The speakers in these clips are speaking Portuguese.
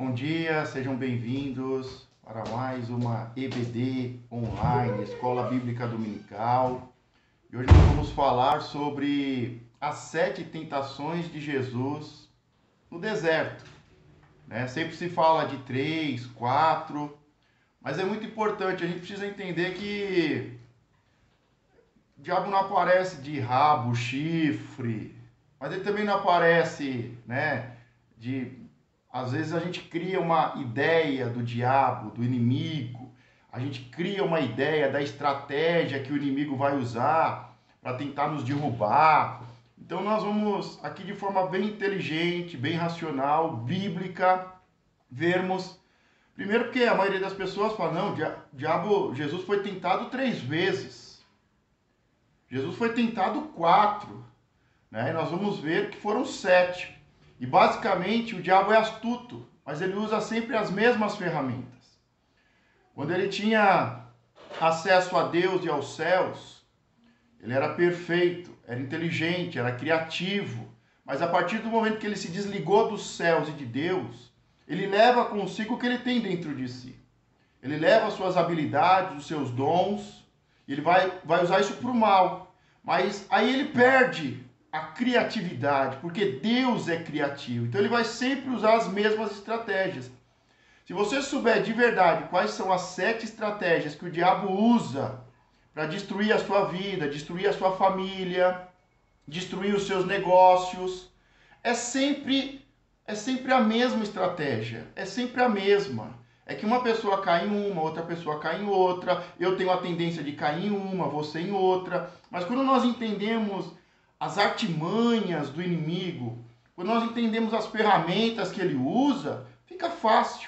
Bom dia, sejam bem-vindos para mais uma EBD online, Escola Bíblica Dominical. E hoje nós vamos falar sobre as 7 tentações de Jesus no deserto. Sempre se fala de 3, 4, mas é muito importante, a gente precisa entender que o diabo não aparece de rabo, chifre, mas ele também não aparece, às vezes a gente cria uma ideia do diabo, do inimigo, a gente cria uma ideia da estratégia que o inimigo vai usar para tentar nos derrubar. Então nós vamos aqui de forma bem inteligente, bem racional, bíblica, vermos. Primeiro porque a maioria das pessoas fala, não, Jesus foi tentado 3 vezes. Jesus foi tentado 4. E nós vamos ver que foram 7. E basicamente o diabo é astuto, mas ele usa sempre as mesmas ferramentas. Quando ele tinha acesso a Deus e aos céus, ele era perfeito, era inteligente, era criativo. Mas a partir do momento que ele se desligou dos céus e de Deus, ele leva consigo o que ele tem dentro de si. Ele leva as suas habilidades, os seus dons, e ele vai usar isso para o mal. Mas aí ele perde a criatividade, porque Deus é criativo. Então ele vai sempre usar as mesmas estratégias. Se você souber de verdade quais são as 7 estratégias que o diabo usa para destruir a sua vida, destruir a sua família, destruir os seus negócios, é sempre a mesma estratégia, é sempre a mesma. É que uma pessoa cai em uma, outra pessoa cai em outra, eu tenho a tendência de cair em uma, você em outra. Mas quando nós entendemos as artimanhas do inimigo, quando nós entendemos as ferramentas que ele usa, fica fácil.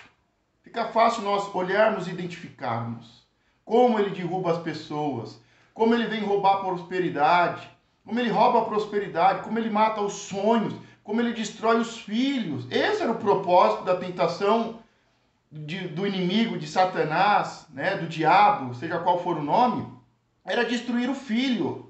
Fica fácil nós olharmos e identificarmos como ele derruba as pessoas, como ele vem roubar a prosperidade, como ele rouba a prosperidade, como ele mata os sonhos, como ele destrói os filhos. Esse era o propósito da tentação do inimigo, de Satanás, do diabo, seja qual for o nome, era destruir o filho.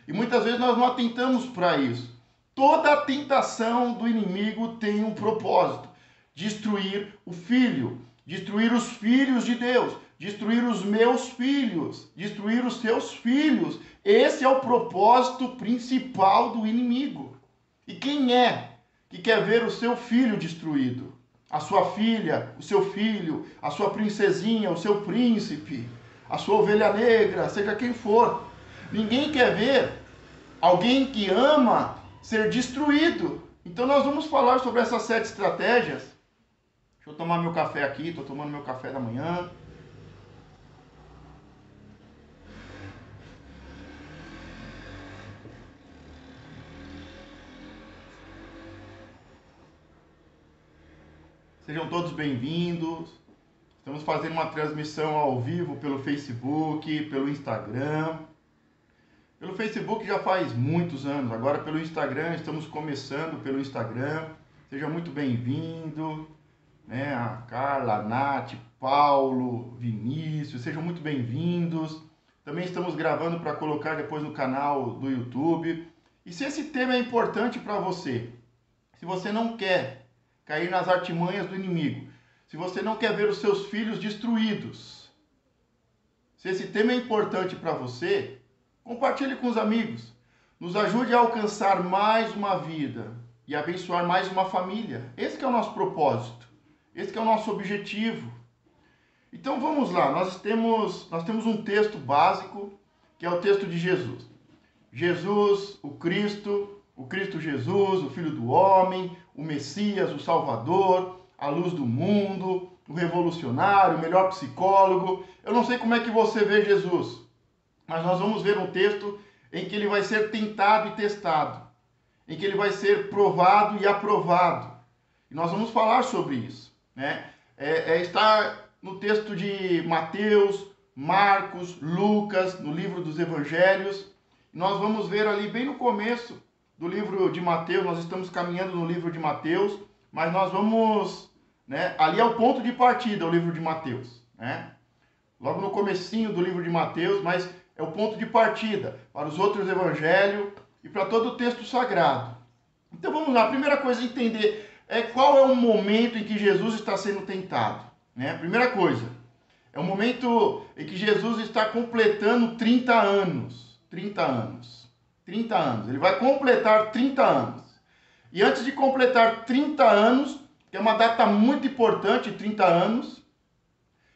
E muitas vezes nós não atentamos para isso. Toda a tentação do inimigo tem um propósito: destruir o filho, destruir os filhos de Deus, destruir os meus filhos, destruir os seus filhos. Esse é o propósito principal do inimigo. E quem é que quer ver o seu filho destruído? A sua filha, o seu filho, a sua princesinha, o seu príncipe, a sua ovelha negra, seja quem for. Ninguém quer ver alguém que ama ser destruído. Então nós vamos falar sobre essas 7 estratégias. Deixa eu tomar meu café aqui, estou tomando meu café da manhã. Sejam todos bem-vindos. Estamos fazendo uma transmissão ao vivo pelo Facebook, pelo Instagram. Pelo Facebook já faz muitos anos, agora pelo Instagram, estamos começando pelo Instagram. Seja muito bem-vindo, a Carla, a Nath, Paulo, Vinícius, sejam muito bem-vindos. Também estamos gravando para colocar depois no canal do YouTube. E se esse tema é importante para você, se você não quer cair nas artimanhas do inimigo, se você não quer ver os seus filhos destruídos, se esse tema é importante para você, compartilhe com os amigos. Nos ajude a alcançar mais uma vida e abençoar mais uma família. Esse que é o nosso propósito. Esse que é o nosso objetivo. Então vamos lá. Nós temos um texto básico, que é o texto de Jesus. Jesus, o Cristo Jesus, o Filho do Homem, o Messias, o Salvador, a luz do mundo, o revolucionário, o melhor psicólogo. Eu não sei como é que você vê Jesus, mas nós vamos ver um texto em que ele vai ser tentado e testado, em que ele vai ser provado e aprovado. E nós vamos falar sobre isso. Está no texto de Mateus, Marcos, Lucas, no livro dos Evangelhos. E nós vamos ver ali bem no começo do livro de Mateus, nós estamos caminhando no livro de Mateus, mas nós vamos, ali é o ponto de partida, o livro de Mateus, logo no comecinho do livro de Mateus, mas é o ponto de partida para os outros evangelhos e para todo o texto sagrado. Então vamos lá, a primeira coisa é entender qual é o momento em que Jesus está sendo tentado? Né? Primeira coisa, é o momento em que Jesus está completando 30 anos. 30 anos. 30 anos. Ele vai completar 30 anos. E antes de completar 30 anos, que é uma data muito importante, 30 anos,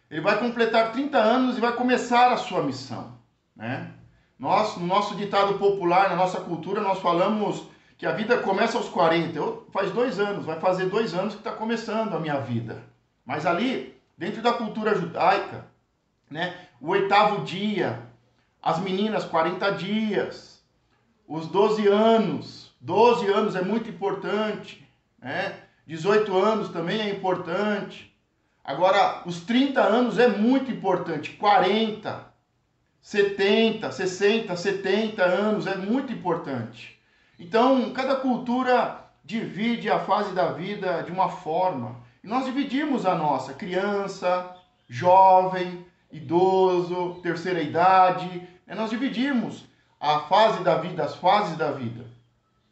ele vai completar 30 anos e vai começar a sua missão. Né? Nós, no nosso ditado popular, na nossa cultura, nós falamos que a vida começa aos 40. Faz 2 anos, vai fazer 2 anos que está começando a minha vida. Mas ali, dentro da cultura judaica, né, o 8º dia, as meninas 40 dias, os 12 anos. 12 anos é muito importante, né? 18 anos também é importante. Agora, os 30 anos é muito importante. 40, 70, 60, 70 anos é muito importante. Então, cada cultura divide a fase da vida de uma forma. E nós dividimos a nossa: criança, jovem, idoso, terceira idade. Nós dividimos a fase da vida, as fases da vida.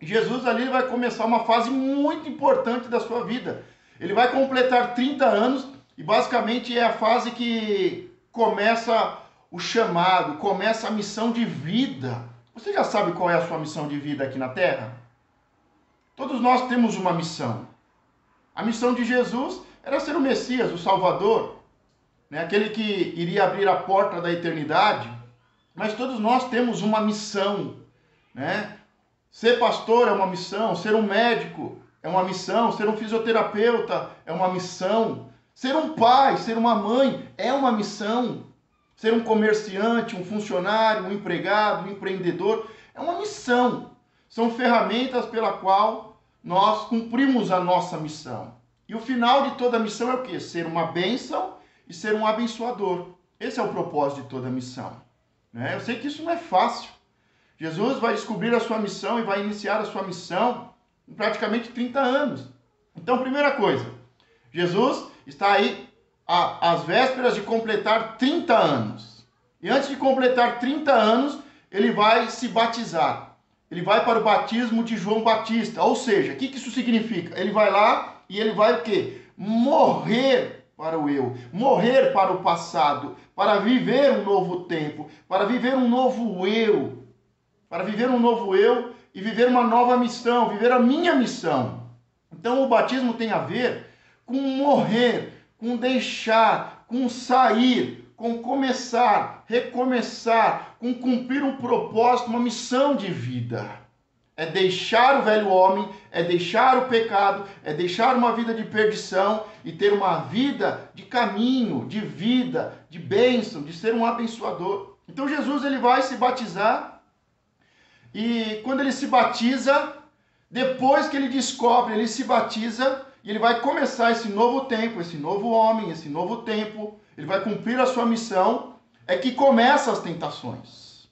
E Jesus ali vai começar uma fase muito importante da sua vida. Ele vai completar 30 anos e basicamente é a fase que começa o chamado, começa a missão de vida. Você já sabe qual é a sua missão de vida aqui na Terra? Todos nós temos uma missão. A missão de Jesus era ser o Messias, o Salvador, né? Aquele que iria abrir a porta da eternidade. Mas todos nós temos uma missão, né? Ser pastor é uma missão, ser um médico é uma missão, ser um fisioterapeuta é uma missão, ser um pai, ser uma mãe é uma missão, ser um comerciante, um funcionário, um empregado, um empreendedor é uma missão. São ferramentas pela qual nós cumprimos a nossa missão. E o final de toda missão é o quê? Ser uma bênção e ser um abençoador. Esse é o propósito de toda missão. Eu sei que isso não é fácil. Jesus vai descobrir a sua missão e vai iniciar a sua missão em praticamente 30 anos. Então, primeira coisa, Jesus está aí às vésperas de completar 30 anos. E antes de completar 30 anos, ele vai se batizar. Ele vai para o batismo de João Batista. Ou seja, o que isso significa? Ele vai lá e ele vai o quê? Morrer para o eu, morrer para o passado, para viver um novo tempo, para viver um novo eu. Para viver um novo eu e viver uma nova missão, viver a minha missão. Então o batismo tem a ver com morrer, com deixar, com sair, com começar, recomeçar, com cumprir um propósito, uma missão de vida. É deixar o velho homem, é deixar o pecado, é deixar uma vida de perdição e ter uma vida de caminho, de vida, de bênção, de ser um abençoador. Então Jesus ele vai se batizar. E quando ele se batiza, depois que ele descobre, ele se batiza e ele vai começar esse novo tempo, esse novo homem, esse novo tempo. Ele vai cumprir a sua missão, é que começam as tentações.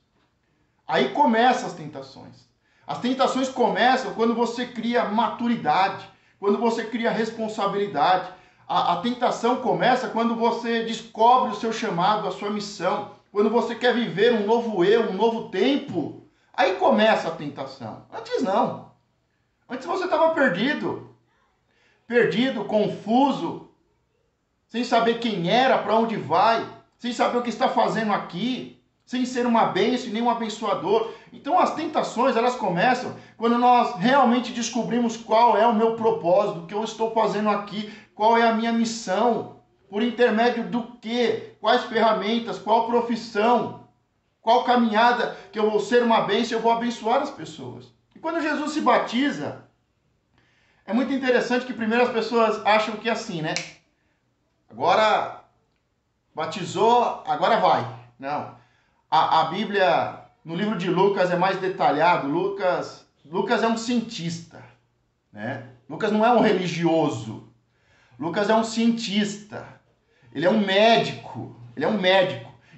Aí começam as tentações. As tentações começam quando você cria maturidade, quando você cria responsabilidade. A tentação começa quando você descobre o seu chamado, a sua missão, quando você quer viver um novo eu, um novo tempo. Aí começa a tentação. Antes não. Antes você estava perdido, confuso, sem saber quem era, para onde vai, sem saber o que está fazendo aqui, sem ser uma bênção e nem um abençoador. Então as tentações, elas começam quando nós realmente descobrimos qual é o meu propósito, o que eu estou fazendo aqui, qual é a minha missão, por intermédio do quê, quais ferramentas, qual profissão, qual caminhada que eu vou ser uma bênção, eu vou abençoar as pessoas. E quando Jesus se batiza, é muito interessante que primeiro as pessoas acham que é assim, né? Agora batizou, agora vai. Não. A Bíblia, no livro de Lucas, é mais detalhado. Lucas é um cientista, né? Lucas não é um religioso. Lucas é um cientista. Ele é um médico.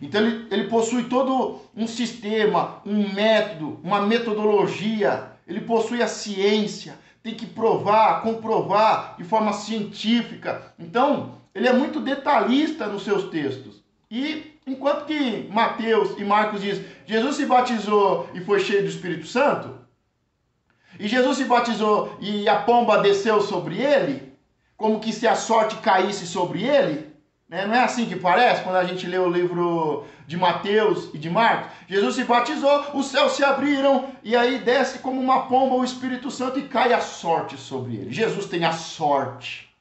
Então ele possui todo um sistema, um método, uma metodologia. Ele possui a ciência, tem que provar, comprovar de forma científica. Então, ele é muito detalhista nos seus textos. E enquanto que Mateus e Marcos diz, Jesus se batizou e foi cheio do Espírito Santo, E Jesus se batizou e a pomba desceu sobre ele, como que se a sorte caísse sobre ele, né? Não é assim que parece quando a gente lê o livro de Mateus e de Marcos? Jesus se batizou, os céus se abriram e aí desce como uma pomba o Espírito Santo e cai a sorte sobre ele. Jesus tem a sorte.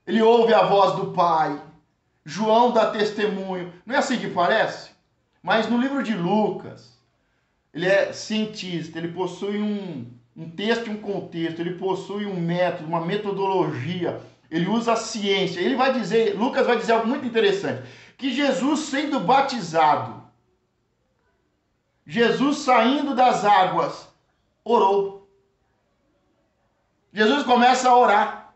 Ele ouve a voz do Pai. João dá testemunho. Não é assim que parece? Mas no livro de Lucas, ele é cientista, ele possui um texto e um contexto, ele possui um método, uma metodologia, ele usa a ciência. Ele vai dizer, Lucas vai dizer algo muito interessante, que Jesus sendo batizado, Jesus saindo das águas, orou. Jesus começa a orar.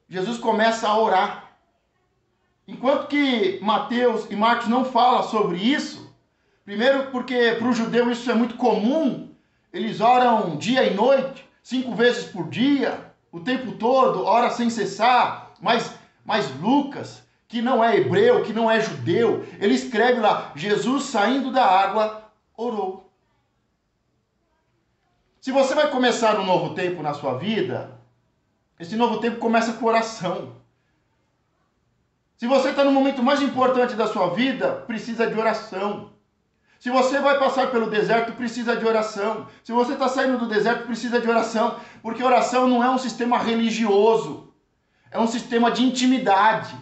Jesus começa a orar. Enquanto que Mateus e Marcos não falam sobre isso, primeiro porque para o judeu isso é muito comum, eles oram dia e noite, 5 vezes por dia, o tempo todo, ora sem cessar, mas Lucas, que não é hebreu, que não é judeu, ele escreve lá, Jesus saindo da água, orou. Se você vai começar um novo tempo na sua vida, esse novo tempo começa com oração. Se você está no momento mais importante da sua vida, precisa de oração. Se você vai passar pelo deserto, precisa de oração. Se você está saindo do deserto, precisa de oração. Porque oração não é um sistema religioso. É um sistema de intimidade.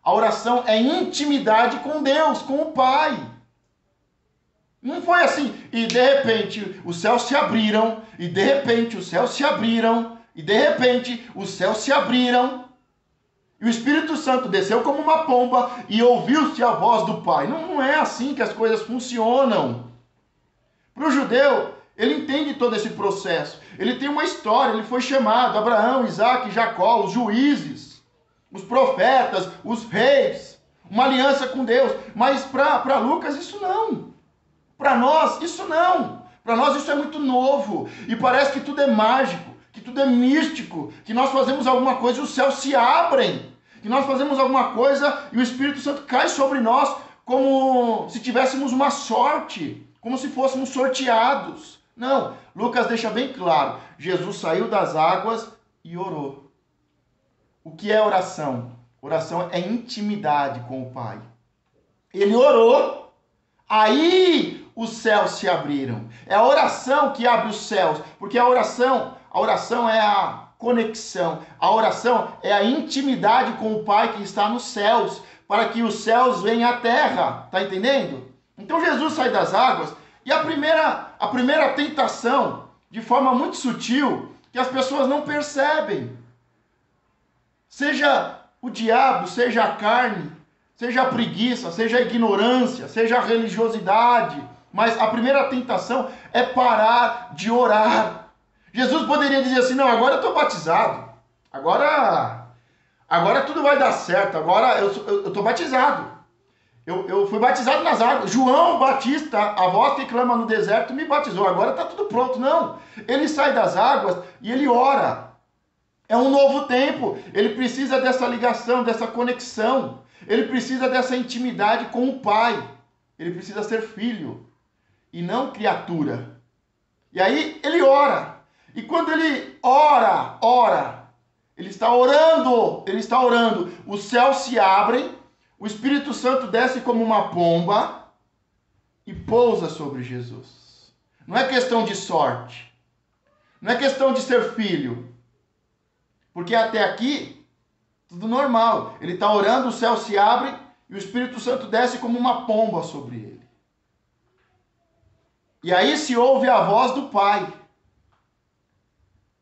A oração é intimidade com Deus, com o Pai. Não foi assim, e de repente os céus se abriram, e de repente os céus se abriram, e de repente os céus se abriram. E o Espírito Santo desceu como uma pomba e ouviu-se a voz do Pai. Não é assim que as coisas funcionam. Para o judeu, ele entende todo esse processo. Ele tem uma história, ele foi chamado, Abraão, Isaac, Jacó, os juízes, os profetas, os reis, uma aliança com Deus. Mas para Lucas isso não. Para nós isso não. Para nós isso é muito novo. E parece que tudo é mágico, que tudo é místico, que nós fazemos alguma coisa e os céus se abrem. Que nós fazemos alguma coisa e o Espírito Santo cai sobre nós como se tivéssemos uma sorte, como se fôssemos sorteados. Não, Lucas deixa bem claro, Jesus saiu das águas e orou. O que é oração? Oração é intimidade com o Pai. Ele orou, aí os céus se abriram. É a oração que abre os céus, porque a oração é a conexão. A oração é a intimidade com o Pai que está nos céus, para que os céus venham à terra. Tá entendendo? Então Jesus sai das águas e a primeira tentação, de forma muito sutil, que as pessoas não percebem. Seja o diabo, seja a carne, seja a preguiça, seja a ignorância, seja a religiosidade, mas a primeira tentação é parar de orar. Jesus poderia dizer assim, não, agora eu estou batizado, agora tudo vai dar certo, agora eu estou batizado, eu fui batizado nas águas, João Batista, a voz que clama no deserto, me batizou, agora está tudo pronto. Não, ele sai das águas e ele ora, é um novo tempo, ele precisa dessa ligação, dessa conexão, ele precisa dessa intimidade com o Pai, ele precisa ser filho e não criatura. E aí ele ora. E quando ele ora, ele está orando, os céus se abrem, o Espírito Santo desce como uma pomba e pousa sobre Jesus. Não é questão de sorte, não é questão de ser filho, porque até aqui, tudo normal, ele está orando, os céus se abrem e o Espírito Santo desce como uma pomba sobre ele. E aí se ouve a voz do Pai.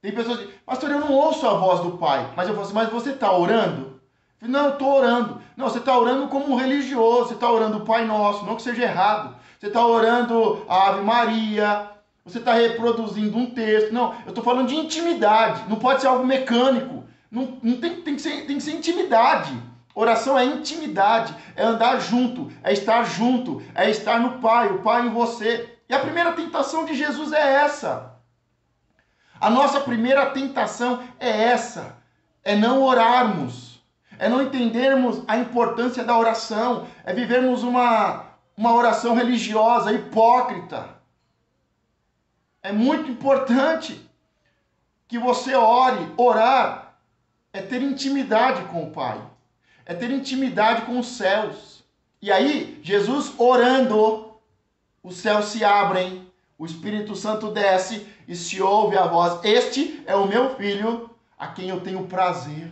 Tem pessoas que dizem, pastor, eu não ouço a voz do Pai. Mas eu falo assim, mas você está orando? Eu falo, não, eu estou orando. Não, você está orando como um religioso. Você está orando o Pai Nosso, não que seja errado. Você está orando a Ave Maria. Você está reproduzindo um texto. Não, eu estou falando de intimidade. Não pode ser algo mecânico. Não tem que ser intimidade. Oração é intimidade. É andar junto. É estar no Pai. O Pai em você. E a primeira tentação de Jesus é essa. A nossa primeira tentação é essa, é não orarmos, é não entendermos a importância da oração, é vivermos uma oração religiosa, hipócrita. É muito importante que você ore. Orar é ter intimidade com o Pai. É ter intimidade com os céus. E aí, Jesus orando, os céus se abrem, o Espírito Santo desce e se ouve a voz: este é o meu filho, a quem eu tenho prazer.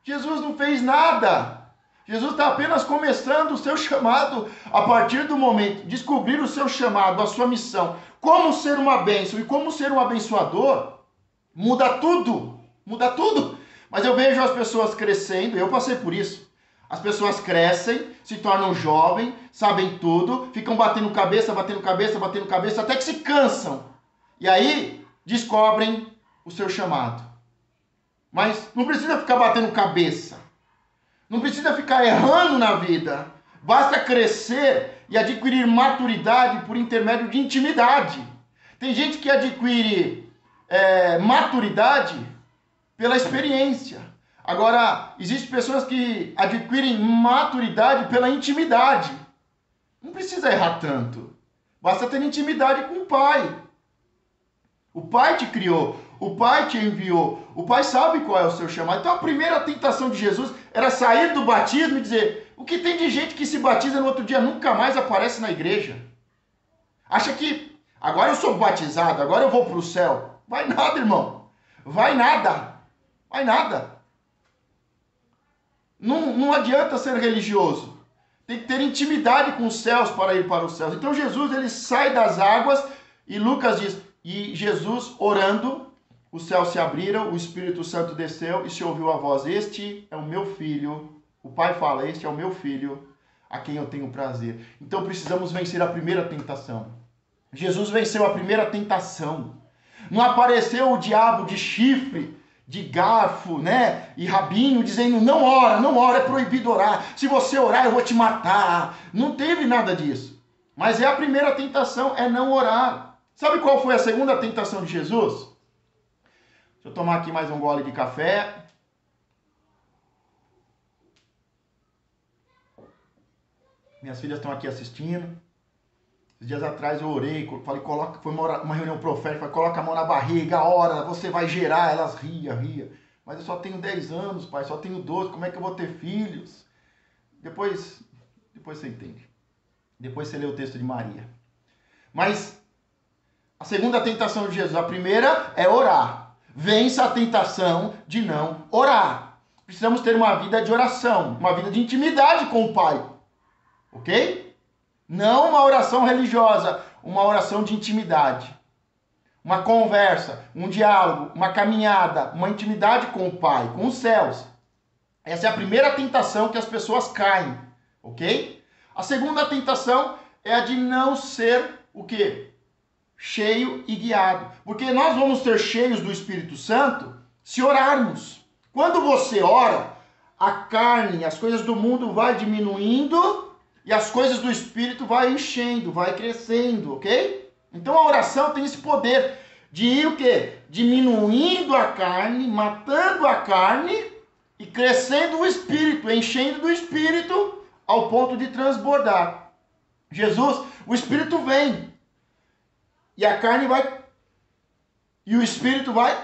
Jesus não fez nada. Jesus está apenas começando o seu chamado. A partir do momento de descobrir o seu chamado, a sua missão, como ser uma bênção e como ser um abençoador, muda tudo. Muda tudo. Mas eu vejo as pessoas crescendo, eu passei por isso. As pessoas crescem, se tornam jovens, sabem tudo, ficam batendo cabeça, até que se cansam. E aí descobrem o seu chamado. Mas não precisa ficar batendo cabeça. Não precisa ficar errando na vida. Basta crescer e adquirir maturidade por intermédio de intimidade. Tem gente que adquire maturidade pela experiência. Agora, existem pessoas que adquirem maturidade pela intimidade. Não precisa errar tanto. Basta ter intimidade com o Pai. O Pai te criou. O Pai te enviou. O Pai sabe qual é o seu chamado. Então a primeira tentação de Jesus era sair do batismo e dizer: o que tem de gente que se batiza no outro dia nunca mais aparece na igreja? Acha que agora eu sou batizado, agora eu vou para o céu. Vai nada, irmão. Vai nada. Vai nada. Não adianta ser religioso. Tem que ter intimidade com os céus para ir para os céus. Então Jesus, ele sai das águas e Lucas diz: e Jesus orando, os céus se abriram, o Espírito Santo desceu e se ouviu a voz: este é o meu filho. O Pai fala: este é o meu filho, a quem eu tenho prazer. Então precisamos vencer a primeira tentação. Jesus venceu a primeira tentação. Não apareceu o diabo de chifre, de garfo, né, e rabinho, dizendo: não ora, é proibido orar. Se você orar, eu vou te matar. Não teve nada disso. Mas é a primeira tentação, é não orar. Sabe qual foi a segunda tentação de Jesus? Deixa eu tomar aqui mais um gole de café. Minhas filhas estão aqui assistindo. Esses dias atrás eu orei, falei: coloca, foi uma reunião profética, falei: coloca a mão na barriga, ora, você vai gerar. Elas ria. Mas eu só tenho 10 anos, pai, só tenho 12, como é que eu vou ter filhos? Depois você entende. Depois você lê o texto de Maria. Mas a segunda tentação de Jesus, a primeira é orar. Vença a tentação de não orar. Precisamos ter uma vida de oração, uma vida de intimidade com o Pai. Ok? Não uma oração religiosa, uma oração de intimidade. Uma conversa, um diálogo, uma caminhada, uma intimidade com o Pai, com os céus. Essa é a primeira tentação que as pessoas caem. Ok? A segunda tentação é a de não ser o quê? Cheio e guiado. Porque nós vamos ser cheios do Espírito Santo se orarmos. Quando você ora, a carne, as coisas do mundo vai diminuindo e as coisas do Espírito vai enchendo, vai crescendo, ok? Então a oração tem esse poder de ir o quê? Diminuindo a carne, matando a carne e crescendo o Espírito, enchendo do Espírito ao ponto de transbordar. Jesus, o Espírito vem. E a carne vai, e o Espírito vai,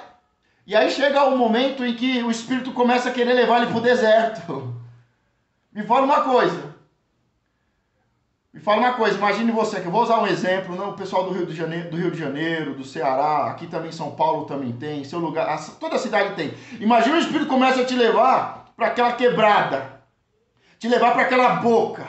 e aí chega o momento em que o Espírito começa a querer levar ele para o deserto. Me fala uma coisa, imagine você, que eu vou usar um exemplo, não, o pessoal do Rio de Janeiro, do Ceará, aqui também em São Paulo também tem, seu lugar, toda a cidade tem. Imagina o Espírito começa a te levar para aquela quebrada, te levar para aquela boca,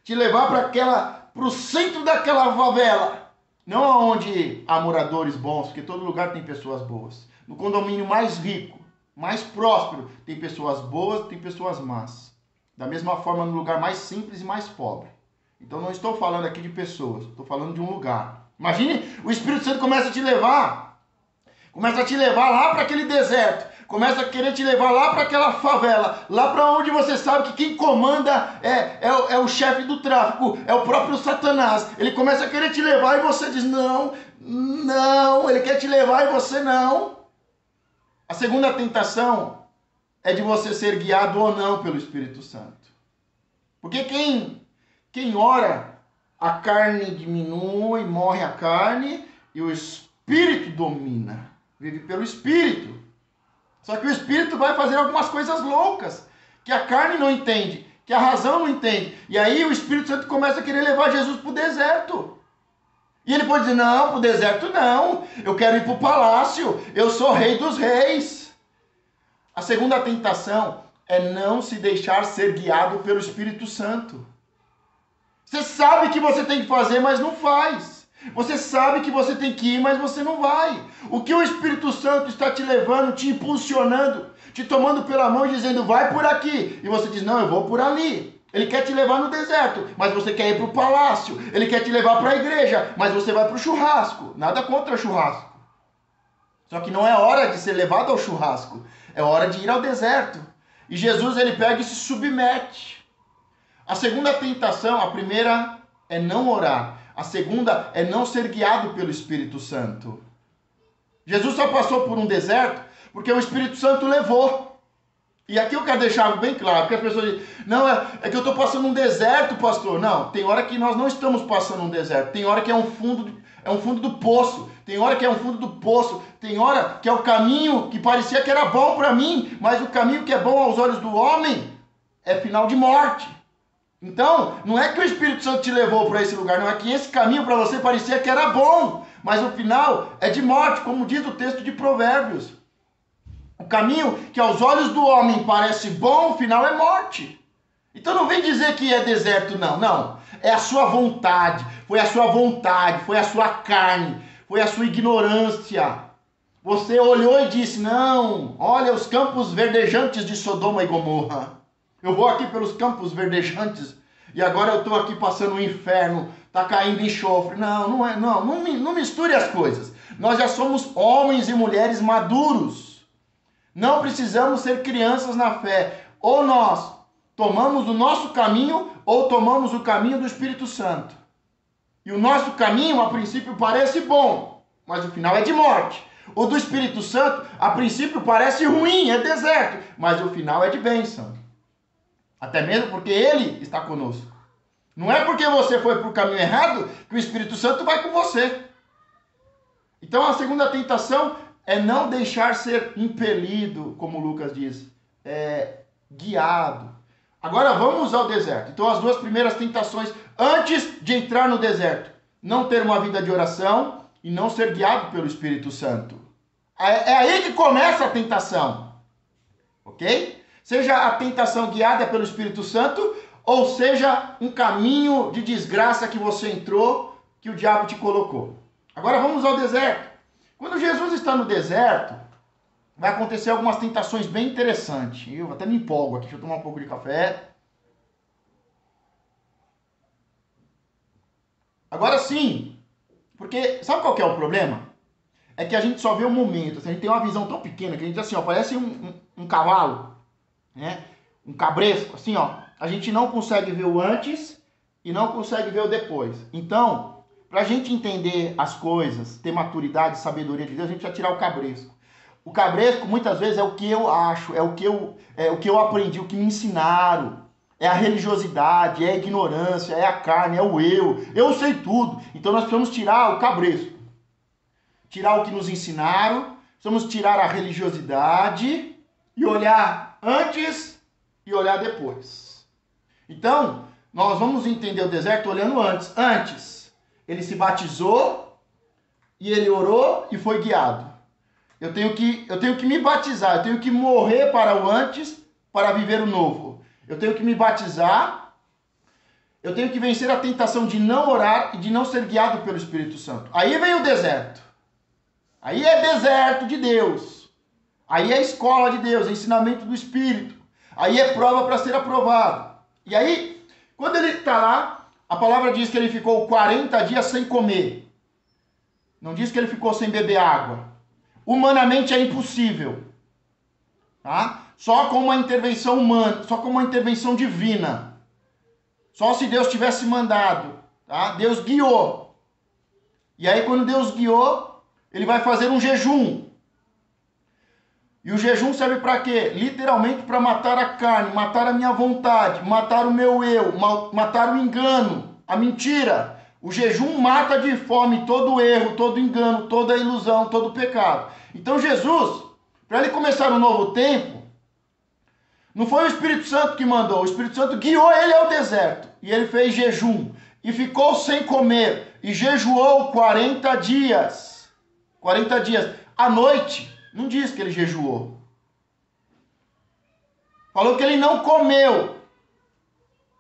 te levar para o centro daquela favela. Não onde há moradores bons, porque todo lugar tem pessoas boas. No condomínio mais rico, mais próspero, tem pessoas boas, tem pessoas más. Da mesma forma, no lugar mais simples e mais pobre. Então não estou falando aqui de pessoas, estou falando de um lugar. Imagine, o Espírito Santo começa a te levar lá para aquele deserto. Começa a querer te levar lá para aquela favela, lá para onde você sabe que quem comanda é o chefe do tráfico, é o próprio Satanás. Ele começa a querer te levar e você diz: não, ele quer te levar e você não. A segunda tentação é de você ser guiado ou não pelo Espírito Santo. Porque quem ora, a carne diminui, morre a carne, e o Espírito domina. Vive pelo Espírito. Só que o Espírito vai fazer algumas coisas loucas, que a carne não entende, que a razão não entende. E aí o Espírito Santo começa a querer levar Jesus para o deserto. E ele pode dizer, não, para o deserto não, eu quero ir para o palácio, eu sou rei dos reis. A segunda tentação é não se deixar ser guiado pelo Espírito Santo. Você sabe que você tem que fazer, mas não faz. Você sabe que você tem que ir, mas você não vai. O que o Espírito Santo está te levando, te impulsionando, te tomando pela mão e dizendo, vai por aqui. E você diz, não, eu vou por ali. Ele quer te levar no deserto, mas você quer ir para o palácio. Ele quer te levar para a igreja, mas você vai para o churrasco. Nada contra churrasco. Só que não é hora de ser levado ao churrasco. É hora de ir ao deserto. E Jesus, ele pega e se submete. A segunda tentação, a primeira é não orar. A segunda é não ser guiado pelo Espírito Santo. Jesus só passou por um deserto porque o Espírito Santo levou. E aqui eu quero deixar bem claro, porque as pessoas dizem, não, é que eu estou passando um deserto, pastor. Não, tem hora que nós não estamos passando um deserto. Tem hora que é um fundo do poço. Tem hora que é um fundo do poço. Tem hora que é o caminho que parecia que era bom para mim, mas o caminho que é bom aos olhos do homem é final de morte. Então, não é que o Espírito Santo te levou para esse lugar, não é que esse caminho para você parecia que era bom, mas o final é de morte, como diz o texto de Provérbios. O caminho que aos olhos do homem parece bom, o final é morte. Então não vem dizer que é deserto, não. Não. É a sua vontade, foi a sua carne, foi a sua ignorância. Você olhou e disse, não, olha os campos verdejantes de Sodoma e Gomorra. Eu vou aqui pelos campos verdejantes e agora eu estou aqui passando o inferno, está caindo enxofre. Não misture as coisas. Nós já somos homens e mulheres maduros. Não precisamos ser crianças na fé. Ou nós tomamos o nosso caminho ou tomamos o caminho do Espírito Santo. E o nosso caminho, a princípio, parece bom, mas o final é de morte. O do Espírito Santo, a princípio, parece ruim, é deserto, mas o final é de bênção. Até mesmo porque Ele está conosco. Não é porque você foi para o caminho errado que o Espírito Santo vai com você. Então a segunda tentação é não deixar ser impelido, como Lucas diz, guiado. Agora vamos ao deserto. Então as duas primeiras tentações, antes de entrar no deserto, não ter uma vida de oração e não ser guiado pelo Espírito Santo. É aí que começa a tentação. Ok? Seja a tentação guiada pelo Espírito Santo, ou seja um caminho de desgraça que você entrou, que o diabo te colocou. Agora vamos ao deserto. Quando Jesus está no deserto, vai acontecer algumas tentações bem interessantes. Eu até me empolgo aqui, deixa eu tomar um pouco de café. Agora sim, porque sabe qual que é o problema? É que a gente só vê o momento, assim, a gente tem uma visão tão pequena que a gente assim, ó, parece um cavalo, né? Um cabresco, assim, ó. A gente não consegue ver o antes e não consegue ver o depois. Então, para a gente entender as coisas, ter maturidade, sabedoria de Deus, a gente vai tirar o cabresco. O cabresco, muitas vezes, é o que eu acho, é o que eu aprendi, o que me ensinaram. É a religiosidade, é a ignorância, é a carne, é o eu. Eu sei tudo. Então nós precisamos tirar o cabresco. Tirar o que nos ensinaram, precisamos tirar a religiosidade e olhar antes e olhar depois. Então, nós vamos entender o deserto olhando antes. Antes, ele se batizou e ele orou e foi guiado. Eu tenho que me batizar, eu tenho que morrer para o antes para viver o novo. Eu tenho que me batizar, eu tenho que vencer a tentação de não orar e de não ser guiado pelo Espírito Santo. Aí vem o deserto. Aí é deserto de Deus. Aí é escola de Deus, é ensinamento do Espírito. Aí é prova para ser aprovado. E aí, quando ele está lá, a palavra diz que ele ficou 40 dias sem comer. Não diz que ele ficou sem beber água. Humanamente é impossível. Tá? Só com uma intervenção humana, só com uma intervenção divina. Só se Deus tivesse mandado. Tá? Deus guiou. E aí quando Deus guiou, ele vai fazer um jejum. E o jejum serve para quê? Literalmente para matar a carne, matar a minha vontade, matar o meu eu, matar o engano, a mentira, O jejum mata de fome todo erro, todo engano, toda ilusão, todo pecado. Então Jesus, para ele começar um novo tempo, não foi o Espírito Santo que mandou, o Espírito Santo guiou ele ao deserto. E ele fez jejum, e ficou sem comer, e jejuou 40 dias. 40 dias. À noite, não diz que ele jejuou. Falou que ele não comeu.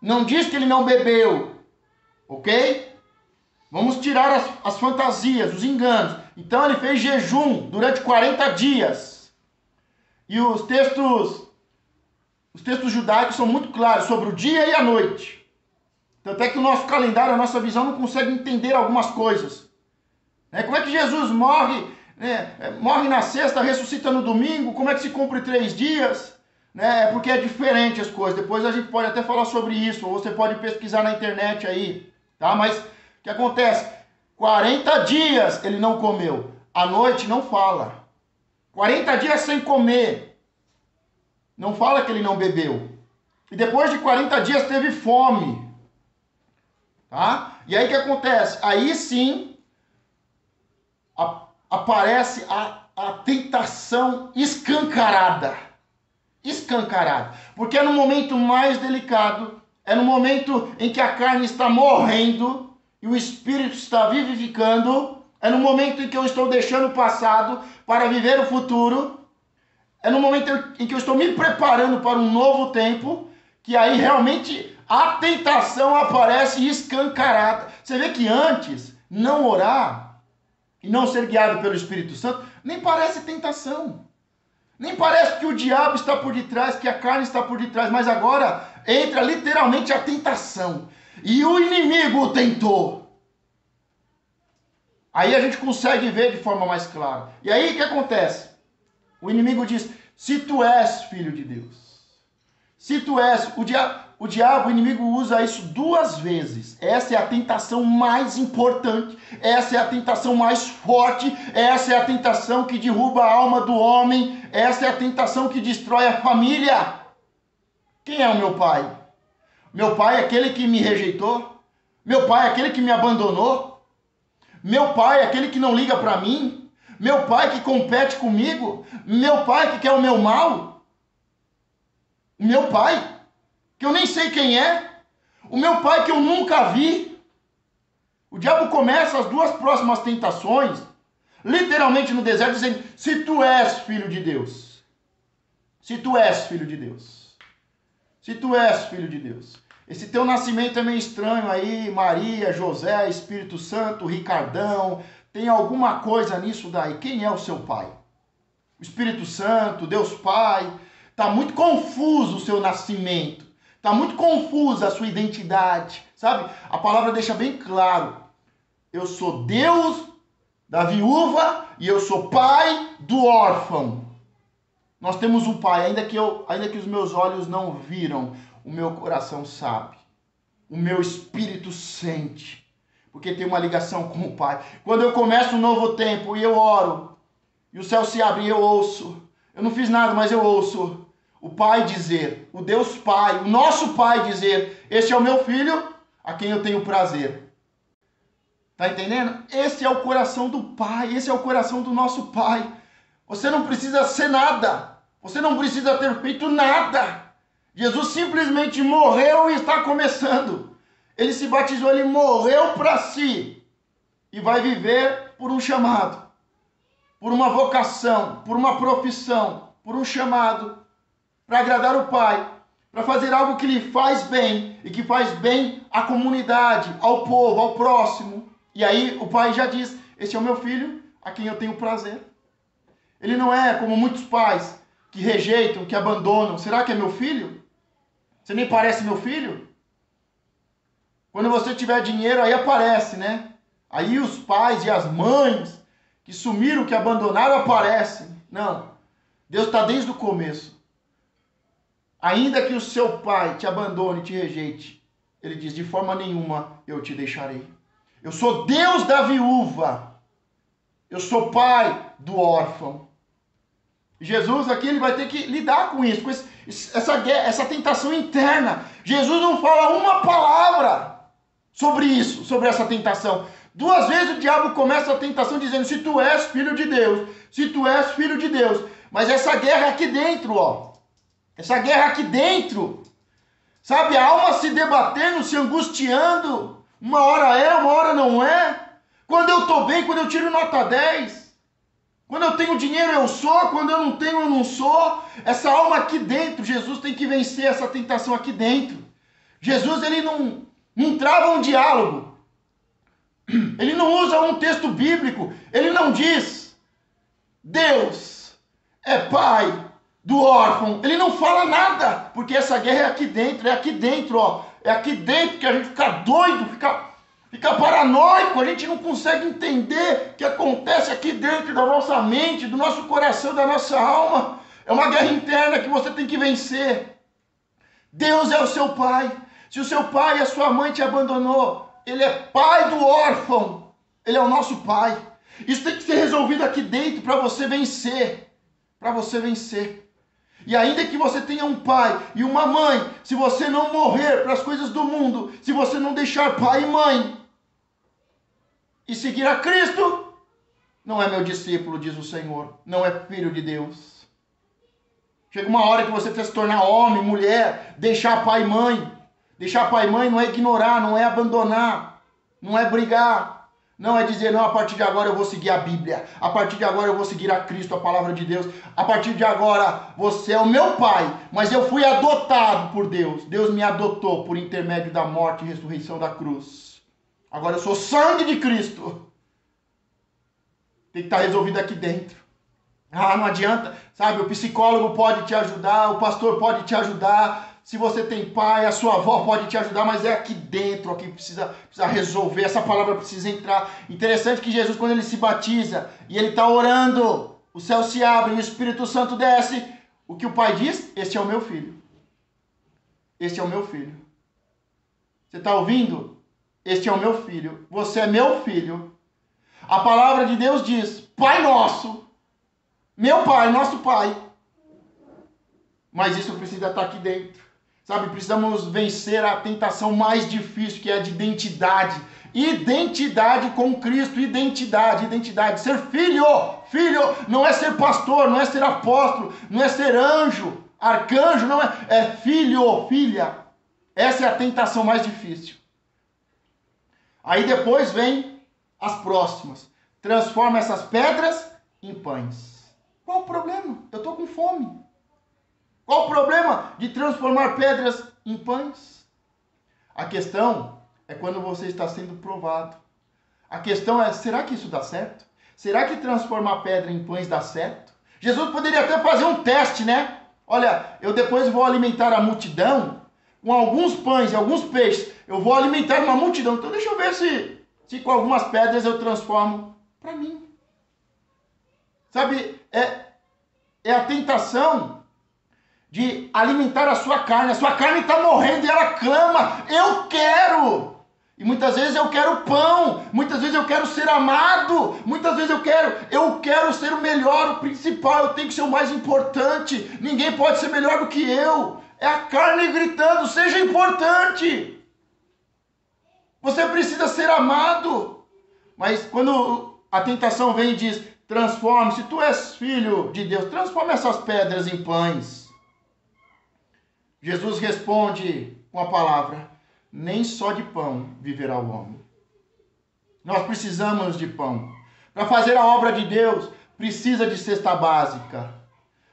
Não diz que ele não bebeu. Ok? Vamos tirar as fantasias, os enganos. Então ele fez jejum durante 40 dias. E os textos judaicos são muito claros sobre o dia e a noite. Tanto é que o nosso calendário, a nossa visão não consegue entender algumas coisas. Como é que Jesus morre, morre na sexta, ressuscita no domingo? Como é que se cumpre 3 dias? Porque é diferente as coisas. Depois a gente pode até falar sobre isso, ou você pode pesquisar na internet aí. Tá? Mas o que acontece? 40 dias ele não comeu. À noite não fala. 40 dias sem comer. Não fala que ele não bebeu. E depois de 40 dias teve fome. Tá? E aí o que acontece? Aí sim aparece a tentação escancarada. Escancarada. Porque é no momento mais delicado, é no momento em que a carne está morrendo e o espírito está vivificando, é no momento em que eu estou deixando o passado para viver o futuro, é no momento em que eu estou me preparando para um novo tempo, que aí realmente a tentação aparece escancarada. Você vê que antes, não orar e não ser guiado pelo Espírito Santo, nem parece tentação. Nem parece que o diabo está por detrás, que a carne está por detrás, mas agora entra literalmente a tentação. E o inimigo o tentou. Aí a gente consegue ver de forma mais clara. E aí o que acontece? O inimigo diz, se tu és filho de Deus. Se tu és, o diabo, o inimigo usa isso 2 vezes. Essa é a tentação mais importante. Essa é a tentação mais forte. Essa é a tentação que derruba a alma do homem. Essa é a tentação que destrói a família. Quem é o meu pai? Meu pai é aquele que me rejeitou? Meu pai é aquele que me abandonou? Meu pai é aquele que não liga para mim? Meu pai que compete comigo? Meu pai que quer o meu mal? O meu pai, que eu nem sei quem é? O meu pai que eu nunca vi? O diabo começa as 2 próximas tentações, literalmente no deserto, dizendo, se tu és filho de Deus. Se tu és filho de Deus. Se tu és filho de Deus. Esse teu nascimento é meio estranho aí, Maria, José, Espírito Santo, Ricardão, tem alguma coisa nisso daí. Quem é o seu pai? O Espírito Santo, Deus Pai. Está muito confuso o seu nascimento. Está muito confusa a sua identidade. Sabe? A palavra deixa bem claro. Eu sou Deus da viúva e eu sou pai do órfão. Nós temos um pai, ainda que os meus olhos não viram, o meu coração sabe. O meu espírito sente. Porque tem uma ligação com o pai. Quando eu começo um novo tempo e eu oro, e o céu se abre e eu ouço. Eu não fiz nada, mas eu ouço o Pai dizer, o Deus Pai, o nosso Pai dizer, este é o meu filho, a quem eu tenho prazer. Tá entendendo? Esse é o coração do Pai, esse é o coração do nosso Pai. Você não precisa ser nada, você não precisa ter feito nada. Jesus simplesmente morreu e está começando. Ele se batizou, ele morreu para si e vai viver por um chamado, por uma vocação, por uma profissão, por um chamado, para agradar o Pai, para fazer algo que lhe faz bem e que faz bem à comunidade, ao povo, ao próximo. E aí o Pai já diz, esse é o meu filho, a quem eu tenho prazer. Ele não é como muitos pais que rejeitam, que abandonam. Será que é meu filho? Você nem parece meu filho? Quando você tiver dinheiro, aí aparece, né? Aí os pais e as mães que sumiram, que abandonaram, aparecem. Não. Deus está desde o começo. Ainda que o seu pai te abandone, te rejeite, ele diz, de forma nenhuma eu te deixarei. Eu sou Deus da viúva. Eu sou pai do órfão. Jesus aqui ele vai ter que lidar com isso, com essa tentação interna. Jesus não fala uma palavra sobre isso, sobre essa tentação. 2 vezes o diabo começa a tentação dizendo, se tu és filho de Deus, se tu és filho de Deus. Mas essa guerra é aqui dentro, ó. Essa guerra é aqui dentro. Sabe, a alma se debatendo, se angustiando. Uma hora é, uma hora não é. Quando eu estou bem, quando eu tiro nota 10. Quando eu tenho dinheiro, eu sou. Quando eu não tenho, eu não sou. Essa alma aqui dentro, Jesus tem que vencer essa tentação aqui dentro. Jesus, ele não trava um diálogo. Ele não usa um texto bíblico. Ele não diz, Deus é pai do órfão. Ele não fala nada, porque essa guerra é aqui dentro, ó. É aqui dentro que a gente fica doido, fica paranoico, a gente não consegue entender o que acontece aqui dentro da nossa mente, do nosso coração, da nossa alma. É uma guerra interna que você tem que vencer. Deus é o seu pai. Se o seu pai e a sua mãe te abandonou, ele é pai do órfão. Ele é o nosso pai. Isso tem que ser resolvido aqui dentro para você vencer. Para você vencer. E ainda que você tenha um pai e uma mãe, se você não morrer para as coisas do mundo, se você não deixar pai e mãe e seguir a Cristo, não é meu discípulo, diz o Senhor. Não é filho de Deus. Chega uma hora que você precisa se tornar homem, mulher, deixar pai e mãe. Deixar pai e mãe não é ignorar, não é abandonar, não é brigar. Não é dizer, não, a partir de agora eu vou seguir a Bíblia. A partir de agora eu vou seguir a Cristo, a palavra de Deus. A partir de agora você é o meu pai, mas eu fui adotado por Deus. Deus me adotou por intermédio da morte e ressurreição da cruz. Agora eu sou sangue de Cristo. Tem que estar resolvido aqui dentro. Ah, não adianta, sabe, o psicólogo pode te ajudar, o pastor pode te ajudar. Se você tem pai, a sua avó pode te ajudar, mas é aqui dentro que precisa resolver, essa palavra precisa entrar. Interessante que Jesus, quando ele se batiza e ele está orando, o céu se abre e o Espírito Santo desce. O que o pai diz? Este é o meu filho. Este é o meu filho. Você está ouvindo? Este é o meu filho. Você é meu filho. A palavra de Deus diz, Pai nosso, meu pai, nosso pai. Mas isso precisa estar aqui dentro. Sabe, precisamos vencer a tentação mais difícil, que é a de identidade. Identidade com Cristo, identidade. Ser filho não é ser pastor, não é ser apóstolo, não é ser anjo, arcanjo, não é, é filho, filha. Essa é a tentação mais difícil. Aí depois vem as próximas. Transforma essas pedras em pães. Qual o problema? Eu estou com fome. Qual o problema de transformar pedras em pães? A questão é quando você está sendo provado. A questão é, será que isso dá certo? Será que transformar pedra em pães dá certo? Jesus poderia até fazer um teste, né? Olha, eu depois vou alimentar a multidão com alguns pães e alguns peixes. Eu vou alimentar uma multidão. Então deixa eu ver se com algumas pedras eu transformo para mim. Sabe, é a tentação de alimentar a sua carne. A sua carne está morrendo e ela clama, eu quero. E muitas vezes eu quero pão, muitas vezes eu quero ser amado, muitas vezes eu quero ser o melhor, o principal, eu tenho que ser o mais importante. Ninguém pode ser melhor do que eu. É a carne gritando, seja importante. Você precisa ser amado. Mas quando a tentação vem e diz, transforme, se tu és filho de Deus, transforme essas pedras em pães. Jesus responde com a palavra, nem só de pão viverá o homem. Nós precisamos de pão. Para fazer a obra de Deus, precisa de cesta básica.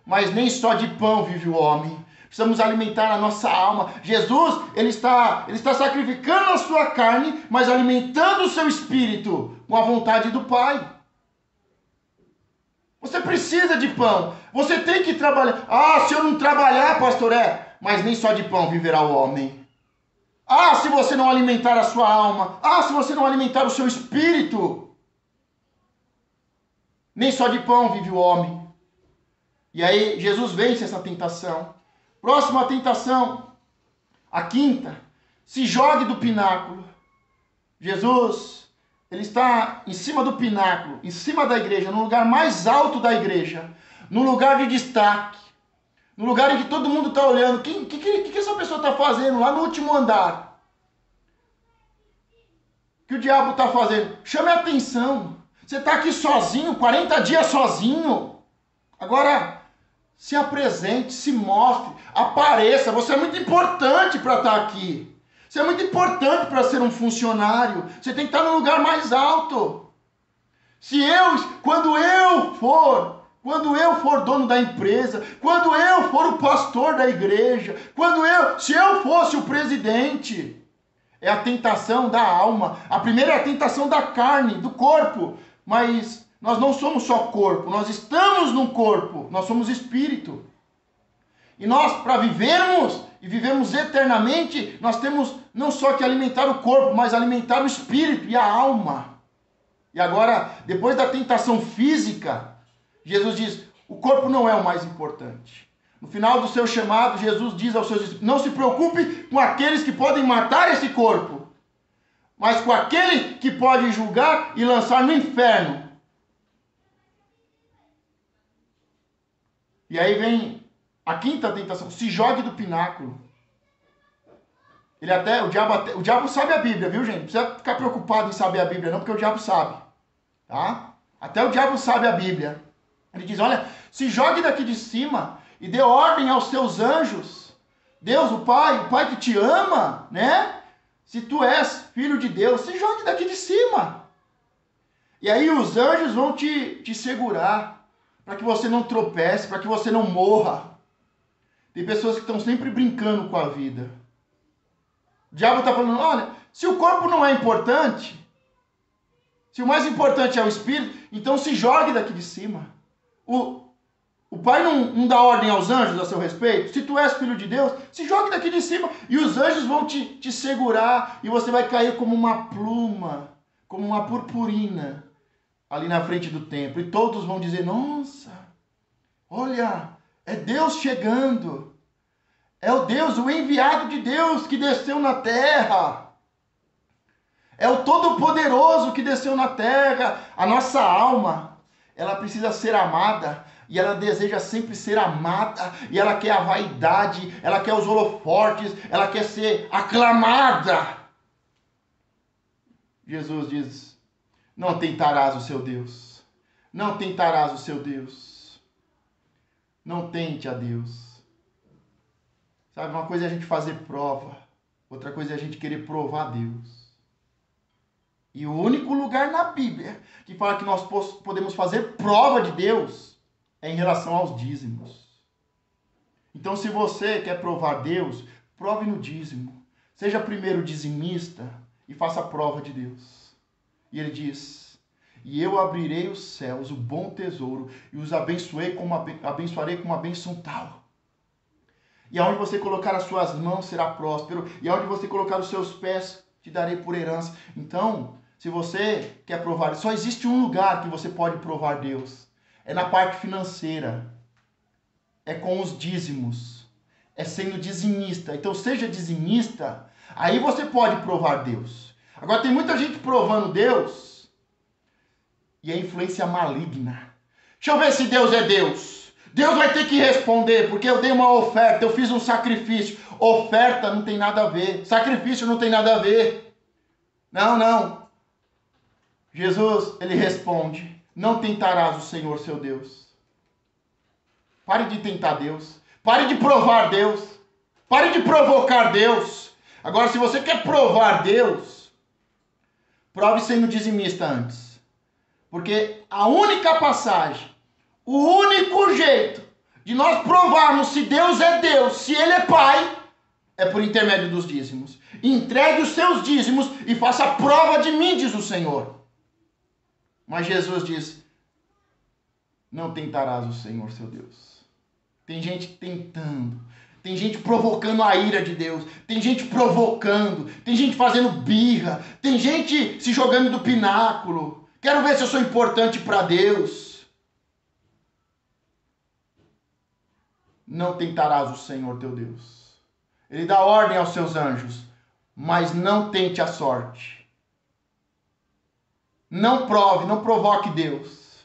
Mas nem só de pão vive o homem. Precisamos alimentar a nossa alma. Jesus, ele está sacrificando a sua carne, mas alimentando o seu espírito com a vontade do Pai. Você precisa de pão. Você tem que trabalhar. Ah, se eu não trabalhar, pastor, mas nem só de pão viverá o homem. Ah, se você não alimentar a sua alma. Ah, se você não alimentar o seu espírito. Nem só de pão vive o homem. E aí Jesus vence essa tentação. Próxima tentação. A quinta. Se jogue do pináculo. Jesus, ele está em cima do pináculo, em cima da igreja, no lugar mais alto da igreja. No lugar de destaque. No lugar em que todo mundo está olhando. O que essa pessoa está fazendo lá no último andar? que o diabo está fazendo? Chame a atenção. Você está aqui sozinho, 40 dias sozinho. Agora, se apresente, se mostre, apareça. Você é muito importante para estar aqui. Você é muito importante para ser um funcionário. Você tem que estar no lugar mais alto. Quando eu for dono da empresa, quando eu for o pastor da igreja, se eu fosse o presidente, é a tentação da alma. A primeira é a tentação da carne, do corpo. Mas nós não somos só corpo, nós estamos num corpo, nós somos espírito. E nós, para vivermos e vivemos eternamente, nós temos não só que alimentar o corpo, mas alimentar o espírito e a alma. E agora, depois da tentação física, Jesus diz, o corpo não é o mais importante. No final do seu chamado, Jesus diz aos seus discípulos, não se preocupe com aqueles que podem matar esse corpo, mas com aquele que pode julgar e lançar no inferno. E aí vem a quinta tentação, se jogue do pináculo. O diabo sabe a Bíblia, viu, gente? Não precisa ficar preocupado em saber a Bíblia, não, porque o diabo sabe. Tá? Até o diabo sabe a Bíblia. Ele diz, olha, se jogue daqui de cima e dê ordem aos seus anjos. Deus, o Pai que te ama, né? Se tu és filho de Deus, se jogue daqui de cima. E aí os anjos vão te segurar, para que você não tropece, para que você não morra. Tem pessoas que estão sempre brincando com a vida. O diabo está falando, olha, se o corpo não é importante, se o mais importante é o espírito, então se jogue daqui de cima. O Pai não dá ordem aos anjos a seu respeito? Se tu és filho de Deus, se jogue daqui de cima. E os anjos vão te segurar. E você vai cair como uma pluma, como uma purpurina, ali na frente do templo. E todos vão dizer, nossa, olha, é Deus chegando. É o Deus, o enviado de Deus que desceu na terra. É o Todo-Poderoso que desceu na terra. A nossa alma, ela precisa ser amada. E ela deseja sempre ser amada. E ela quer a vaidade. Ela quer os holofortes. Ela quer ser aclamada. Jesus diz, não tentarás o seu Deus. Não tentarás o seu Deus. Não tente a Deus. Sabe, uma coisa é a gente fazer prova. Outra coisa é a gente querer provar a Deus. E o único lugar na Bíblia que fala que nós podemos fazer prova de Deus é em relação aos dízimos. Então, se você quer provar Deus, prove no dízimo. Seja primeiro dizimista e faça prova de Deus. E ele diz, e eu abrirei os céus, o bom tesouro, e os abençoarei com uma bênção tal. E aonde você colocar as suas mãos será próspero, e aonde você colocar os seus pés te darei por herança. Então, se você quer provar, só existe um lugar que você pode provar Deus. É na parte financeira. É com os dízimos. É sendo dizimista. Então seja dizimista, aí você pode provar Deus. Agora tem muita gente provando Deus e é influência maligna. Deixa eu ver se Deus é Deus. Deus vai ter que responder, porque eu dei uma oferta, eu fiz um sacrifício. Oferta não tem nada a ver. Sacrifício não tem nada a ver. Não. Jesus, ele responde, não tentarás o Senhor seu Deus. Pare de tentar Deus. Pare de provar Deus. Pare de provocar Deus. Agora, se você quer provar Deus, prove sendo dizimista antes. Porque a única passagem, o único jeito de nós provarmos se Deus é Deus, se Ele é Pai, é por intermédio dos dízimos. Entregue os seus dízimos e faça prova de mim, diz o Senhor. Mas Jesus diz, não tentarás o Senhor seu Deus. Tem gente tentando, tem gente provocando a ira de Deus, tem gente provocando, tem gente fazendo birra, tem gente se jogando do pináculo. Quero ver se eu sou importante para Deus. Não tentarás o Senhor teu Deus. Ele dá ordem aos seus anjos, mas não tente a sorte. Não prove, não provoque Deus.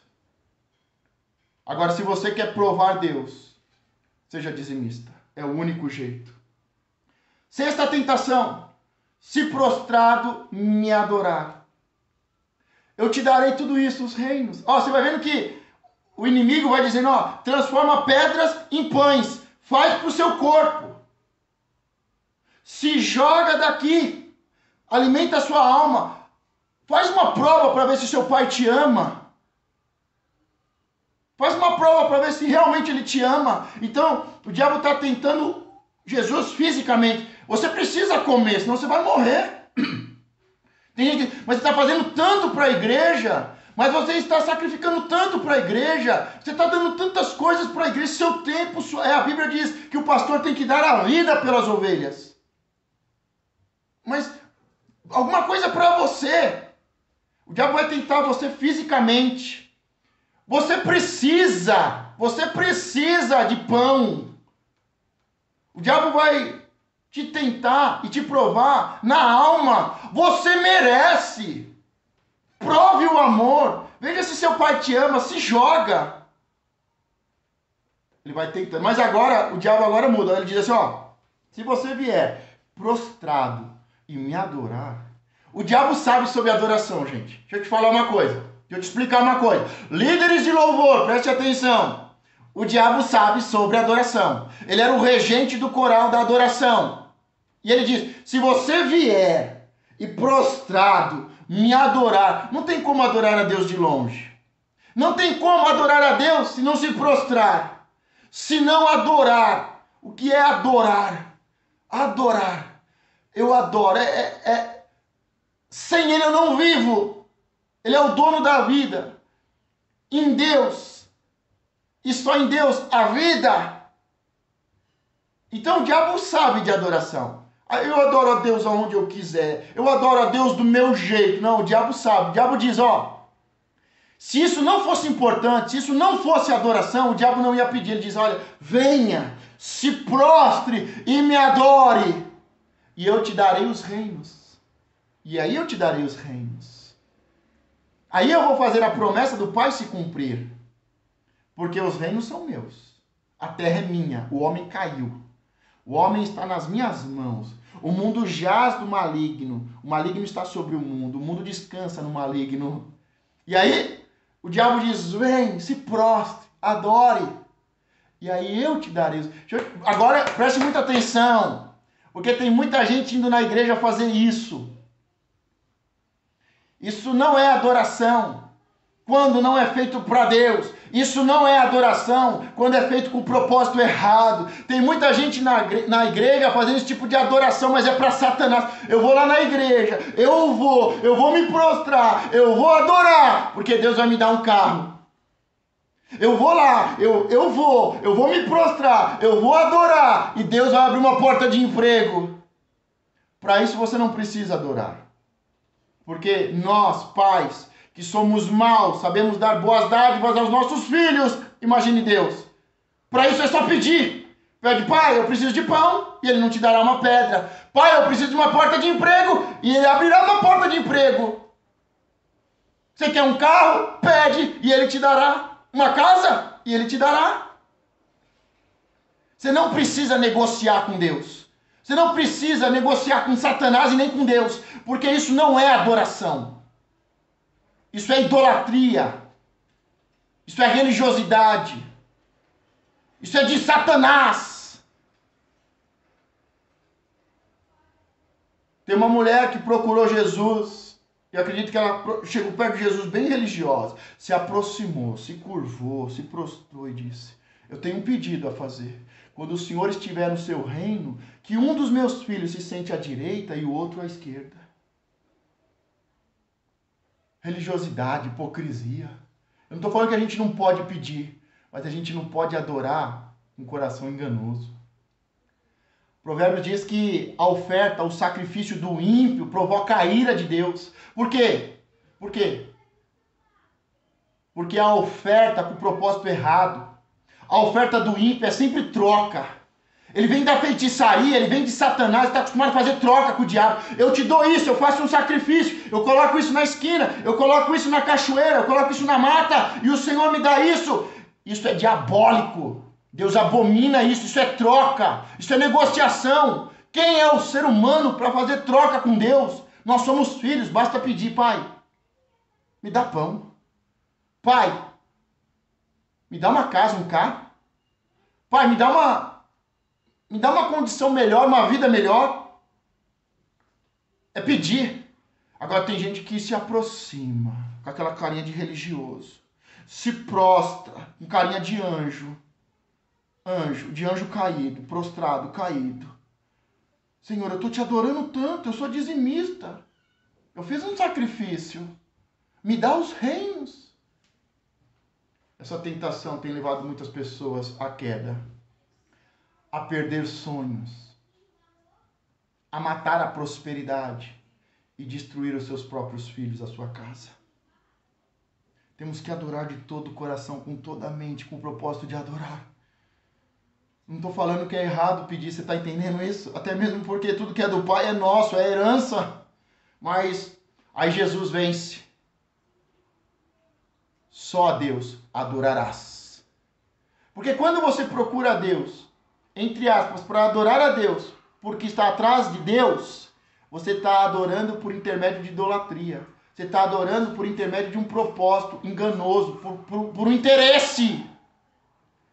Agora, se você quer provar Deus, seja dizimista. É o único jeito. Sexta tentação. se prostrado me adorar. Eu te darei tudo isso, os reinos. Ó, você vai vendo que o inimigo vai dizendo, ó, transforma pedras em pães, faz para o seu corpo. Se joga daqui, alimenta a sua alma. Faz uma prova para ver se seu pai te ama. Faz uma prova para ver se realmente ele te ama. Então, o diabo está tentando Jesus fisicamente. Você precisa comer, senão você vai morrer. Tem gente, mas você está fazendo tanto para a igreja, mas você está sacrificando tanto para a igreja, você está dando tantas coisas para a igreja, seu tempo, a Bíblia diz que o pastor tem que dar a vida pelas ovelhas. Mas alguma coisa para você. O diabo vai tentar você fisicamente. Você precisa de pão. O diabo vai te tentar e te provar na alma. Você merece. Prove o amor. Veja se seu pai te ama, se joga. Ele vai tentando. Mas agora, o diabo agora muda. Ele diz assim, ó. Se você vier prostrado e me adorar. O diabo sabe sobre adoração, gente. Deixa eu te falar uma coisa. Deixa eu te explicar uma coisa. Líderes de louvor, preste atenção. O diabo sabe sobre adoração. Ele era o regente do coral da adoração. E ele diz, se você vier e prostrado me adorar, não tem como adorar a Deus de longe. Não tem como adorar a Deus se não se prostrar. Se não adorar. O que é adorar? Adorar. Eu adoro. Sem ele eu não vivo. Ele é o dono da vida. Em Deus. E só em Deus a vida. Então o diabo sabe de adoração. Eu adoro a Deus aonde eu quiser. Eu adoro a Deus do meu jeito. Não, o diabo sabe. O diabo diz, ó. Se isso não fosse importante, se isso não fosse adoração, o diabo não ia pedir. Ele diz, olha, venha, se prostre e me adore. E eu te darei os reinos. E aí eu te darei os reinos. Aí eu vou fazer a promessa do Pai se cumprir. Porque os reinos são meus. A terra é minha. O homem caiu. O homem está nas minhas mãos. O mundo jaz do maligno. O maligno está sobre o mundo. O mundo descansa no maligno. E aí o diabo diz, vem, se prostre, adore. E aí eu te darei. Agora preste muita atenção. Porque tem muita gente indo na igreja fazer isso. Isso não é adoração quando não é feito para Deus. Isso não é adoração quando é feito com o propósito errado. Tem muita gente na igreja fazendo esse tipo de adoração, mas é para Satanás. Eu vou lá na igreja, eu vou me prostrar, eu vou adorar, porque Deus vai me dar um carro. Eu vou lá, eu vou me prostrar, eu vou adorar, e Deus vai abrir uma porta de emprego. Para isso você não precisa adorar. Porque nós, pais, que somos maus, sabemos dar boas dádivas aos nossos filhos. Imagine Deus. Para isso é só pedir. Pede, pai, eu preciso de pão, e ele não te dará uma pedra. Pai, eu preciso de uma porta de emprego, e ele abrirá uma porta de emprego. Você quer um carro? Pede, e ele te dará. Uma casa? E ele te dará. Você não precisa negociar com Deus. Você não precisa negociar com Satanás e nem com Deus, porque isso não é adoração. Isso é idolatria. Isso é religiosidade. Isso é de Satanás. Tem uma mulher que procurou Jesus, e eu acredito que ela chegou perto de Jesus bem religiosa, se aproximou, se curvou, se prostrou e disse, eu tenho um pedido a fazer. Quando o Senhor estiver no seu reino, que um dos meus filhos se sente à direita e o outro à esquerda. Religiosidade, hipocrisia. Eu não estou falando que a gente não pode pedir, mas a gente não pode adorar um coração enganoso. O provérbio diz que a oferta, o sacrifício do ímpio provoca a ira de Deus. Por quê? Por quê? Porque a oferta com o propósito errado. A oferta do ímpio é sempre troca. Ele vem da feitiçaria, ele vem de Satanás, está acostumado a fazer troca com o diabo. Eu te dou isso, eu faço um sacrifício, eu coloco isso na esquina, eu coloco isso na cachoeira, eu coloco isso na mata, e o Senhor me dá isso. Isso é diabólico. Deus abomina isso, isso é troca, isso é negociação. Quem é o ser humano para fazer troca com Deus? Nós somos filhos, basta pedir, pai, me dá pão. Pai, me dá uma casa, um carro. Pai, me dá uma condição melhor, uma vida melhor. É pedir. Agora tem gente que se aproxima com aquela carinha de religioso. Se prostra com carinha de anjo. De anjo caído, prostrado, caído. Senhor, eu estou te adorando tanto, eu sou dizimista. Eu fiz um sacrifício. Me dá os reinos. Essa tentação tem levado muitas pessoas à queda, a perder sonhos, a matar a prosperidade e destruir os seus próprios filhos, a sua casa. Temos que adorar de todo o coração, com toda a mente, com o propósito de adorar. Não estou falando que é errado pedir, você está entendendo isso? Até mesmo porque tudo que é do Pai é nosso, é herança. Mas aí Jesus vence. Só a Deus adorarás. Porque quando você procura a Deus, entre aspas, para adorar a Deus, porque está atrás de Deus, você está adorando por intermédio de idolatria. Você está adorando por intermédio de um propósito enganoso, por um interesse.